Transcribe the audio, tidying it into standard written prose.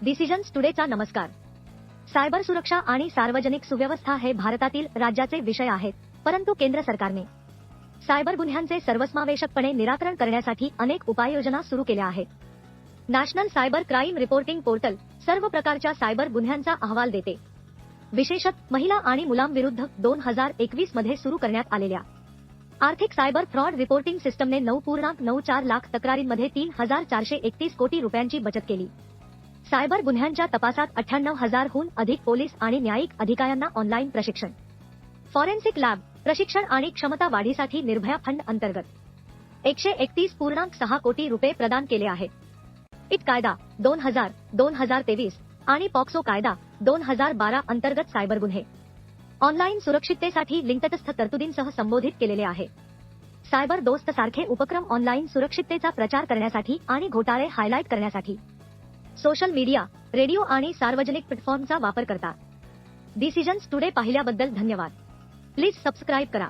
Decisions टुडेचा नमस्कार. Cyber सुरक्षा आणि सार्वजनिक सुव्यवस्था हे भारतातील राज्याचे विषय आहेत, परंतु केंद्र सरकारने सायबर गुन्ह्यांचे सर्वसमावेशकपणे निराकरण करण्यासाठी अनेक उपाययोजना सुरू केल्या आहेत. National cyber crime reporting portal सर्व प्रकारच्या सायबर गुन्ह्यांचा अहवाल देते. विशेषतः महिला आणि मुलांविरुद्ध 2021 मध्ये सुरू करण्यात आलेल्या आर्थिक सायबर फ्रॉड रिपोर्टिंग सिस्टमने 9.94 लाख तक्रारींमध्ये 3,431 कोटी रुपयांची बचत केली. सायबर गुन्ह्यांच्या तपासात 98,000 हून अधिक पोलीस आणि न्यायिक अधिकाऱ्यांना ऑनलाईन प्रशिक्षण, फॉरेन्सिक लॅब प्रशिक्षण आणि क्षमता वाढीसाठी निर्भया फंड अंतर्गत 131.6 कोटी रुपये प्रदान केले आहेत. इट कायदा 2023 आणि पॉक्सो कायदा 2012 अंतर्गत सायबर गुन्हे ऑनलाईन सुरक्षिततेसाठी लिंकतस्थ तरतुदींसह संबोधित केलेले आहे. सायबर दोस्त सारखे उपक्रम ऑनलाईन सुरक्षिततेचा प्रचार करण्यासाठी आणि घोटाळे हायलाइट करण्यासाठी सोशल मीडिया, रेडिओ आणि सार्वजनिक प्लॅटफॉर्मचा वापर करतात. डिसिजन्स टुडे पाहिल्याबद्दल धन्यवाद. प्लीज सबस्क्राईब करा.